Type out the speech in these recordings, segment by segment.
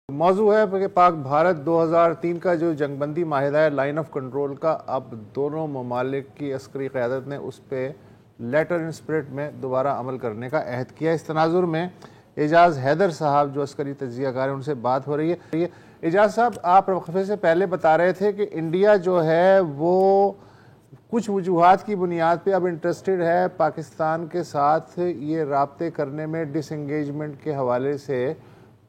موضوع ہے کہ پاک بھارت 2003 کا جو جنگ بندی معاہدہ ہے لائن آف کنٹرول کا، اب دونوں ممالک کی عسکری قیادت نے اس پہ لیٹر ان اسپرٹ میں دوبارہ عمل کرنے کا عہد کیا۔ اس تناظر میں اعجاز حیدر صاحب جو عسکری تجزیہ کار ہیں ان سے بات ہو رہی ہے۔ اعجاز صاحب، آپ وقفے سے پہلے بتا رہے تھے کہ انڈیا جو ہے وہ کچھ وجوہات کی بنیاد پہ اب انٹرسٹڈ ہے پاکستان کے ساتھ یہ رابطے کرنے میں ڈس انگیجمنٹ کے حوالے سے،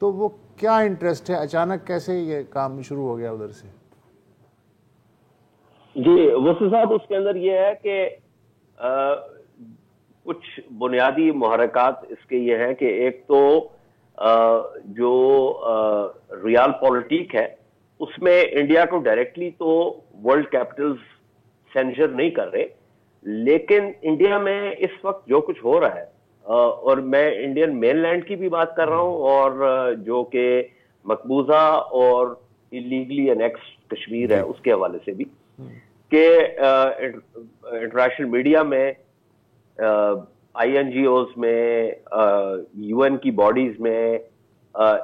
تو وہ کیا انٹرسٹ ہے؟ اچانک کیسے یہ کام شروع ہو گیا ادھر سے؟ جی وصل صاحب، اس کے اندر یہ ہے کہ کچھ بنیادی محرکات اس کے یہ ہیں کہ ایک تو جو ریال پالیٹک ہے اس میں انڈیا کو ڈائریکٹلی تو ورلڈ کیپٹلز سینشر نہیں کر رہے، لیکن انڈیا میں اس وقت جو کچھ ہو رہا ہے، اور میں انڈین مین لینڈ کی بھی بات کر رہا ہوں اور جو کہ مقبوضہ اور اللیگلی انیکس کشمیر ہے اس کے حوالے سے بھی، کہ انٹرنیشنل میڈیا میں، آئی این جی اوز میں، یو این کی باڈیز میں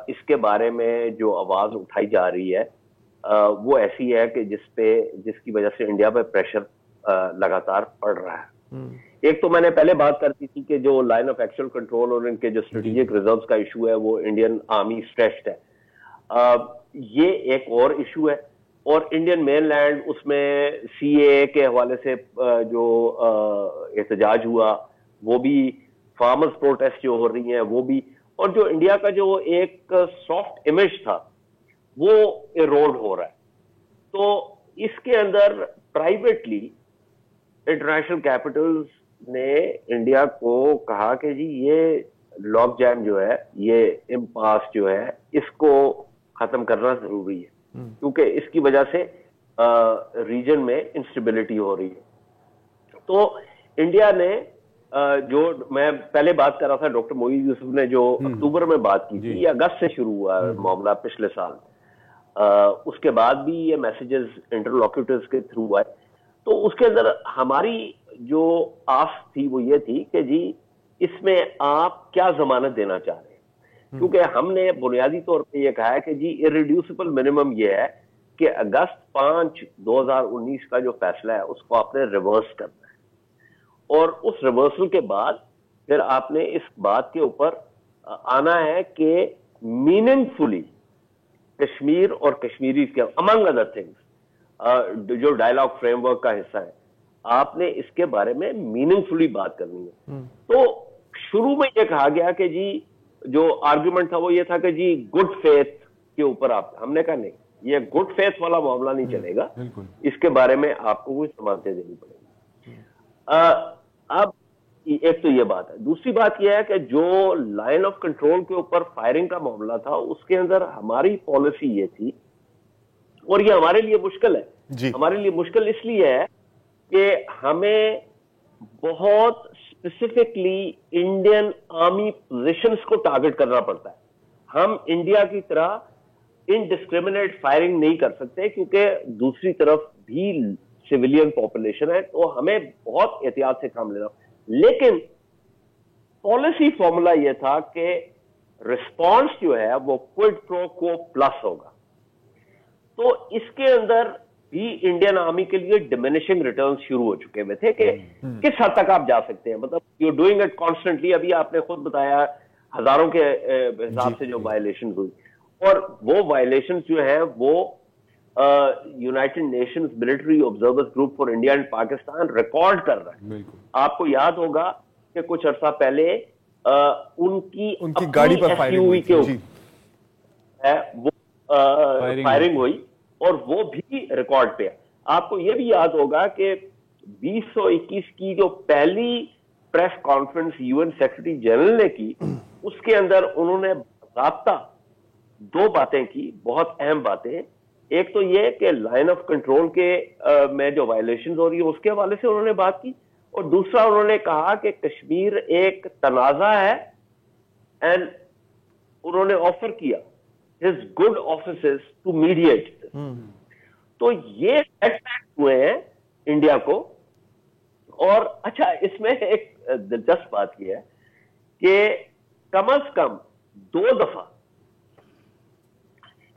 اس کے بارے میں جو آواز اٹھائی جا رہی ہے وہ ایسی ہے کہ جس کی وجہ سے انڈیا پہ پریشر لگاتار پڑ رہا ہے۔ ایک تو میں نے پہلے بات کرتی تھی کہ جو لائن آف ایکچوئل کنٹرول اور ان کے جو اسٹریٹجک ریزروز کا ایشو ہے وہ انڈین آرمی اسٹریچڈ ہے، یہ ایک اور ایشو ہے۔ اور انڈین مین لینڈ اس میں سی اے کے حوالے سے جو احتجاج ہوا وہ بھی، فارمرز پروٹیسٹ جو ہو رہی ہیں وہ بھی، اور جو انڈیا کا جو ایک سافٹ امیج تھا وہ ایروڈ ہو رہا ہے۔ تو اس کے اندر پرائیویٹلی انٹرنیشنل کیپٹلز نے انڈیا کو کہا کہ جی یہ لاک جام جو ہے، یہ امپاس جو ہے، اس کو ختم کرنا ضروری ہے، کیونکہ اس کی وجہ سے ریجن میں انسٹیبلٹی ہو رہی ہے۔ تو انڈیا نے جو میں پہلے بات کر رہا تھا، ڈاکٹر معیز یوسف نے جو اکتوبر میں بات کی تھی، یہ اگست سے شروع ہوا معاملہ پچھلے سال، اس کے بعد بھی یہ میسیجز انٹرلوکیٹرز کے تھرو آئے۔ تو اس کے اندر ہماری جو آس تھی وہ یہ تھی کہ جی اس میں آپ کیا ضمانت دینا چاہ رہے ہیں، کیونکہ ہم نے بنیادی طور پہ یہ کہا ہے کہ جی irreducible منیمم یہ ہے کہ اگست 5، 2019 کا جو فیصلہ ہے اس کو آپ نے ریورس کرنا ہے، اور اس ریورسل کے بعد پھر آپ نے اس بات کے اوپر آنا ہے کہ میننگ فلی کشمیر اور کشمیری کے امنگ ادر تھنگس جو ڈائلاگ فریم ورک کا حصہ ہے، آپ نے اس کے بارے میں میننگ فلی بات کرنی ہے۔ تو شروع میں یہ کہا گیا کہ جی جو آرگومنٹ تھا وہ یہ تھا کہ جی گڈ فیتھ کے اوپر ہم نے کہا نہیں، یہ گڈ فیتھ والا معاملہ نہیں چلے گا، اس کے بارے میں آپ کو کچھ ضمانتیں دینی پڑیں گی۔ اب ایک تو یہ بات ہے، دوسری بات یہ ہے کہ جو لائن آف کنٹرول کے اوپر فائرنگ کا معاملہ تھا اس کے اندر ہماری پالیسی یہ تھی، اور یہ ہمارے لیے مشکل ہے، ہمارے لیے مشکل اس لیے ہے کہ ہمیں بہت اسپیسیفکلی انڈین آرمی پوزیشنز کو ٹارگٹ کرنا پڑتا ہے۔ ہم انڈیا کی طرح انڈسکریمنیٹ فائرنگ نہیں کر سکتے، کیونکہ دوسری طرف بھی سویلین پاپولیشن ہے، تو ہمیں بہت احتیاط سے کام لینا۔ لیکن پالیسی فارمولا یہ تھا کہ رسپانس جو ہے وہ کوئڈ پرو کو پلس ہوگا۔ تو اس کے اندر بھی انڈین آرمی کے لیے ڈیمینشنگ ریٹرنز شروع ہو چکے ہوئے تھے کہ کس حد تک آپ جا سکتے ہیں، مطلب یو ڈوئنگ اٹ کانسٹنٹلی۔ ابھی آپ نے خود بتایا ہزاروں کے حساب سے جو وائلیشن ہوئی، اور وہ وائلیشن جو ہیں وہ United nations military observers group for India and Pakistan record کر رہا ہے۔ آپ کو یاد ہوگا کہ کچھ عرصہ پہلے ان کی گاڑی پر فائرنگ ہوئی، اور وہ بھی ریکارڈ پہ ہے۔ آپ کو یہ بھی یاد ہوگا کہ 2021 کی جو پہلی press conference U N secretary general نے کی، اس کے اندر انہوں نے باضابطہ 2 باتیں کی، بہت اہم باتیں۔ ایک تو یہ کہ لائن آف کنٹرول کے میں جو وائلیشنز ہو رہی ہے اس کے حوالے سے انہوں نے بات کی، اور دوسرا انہوں نے کہا کہ کشمیر ایک تنازع ہے، اینڈ انہوں نے آفر کیا his good offices to mediate this۔ تو یہ ہوئے ہیں انڈیا کو۔ اور اچھا، اس میں ایک دلچسپ بات یہ ہے کہ کم از کم 2 دفعہ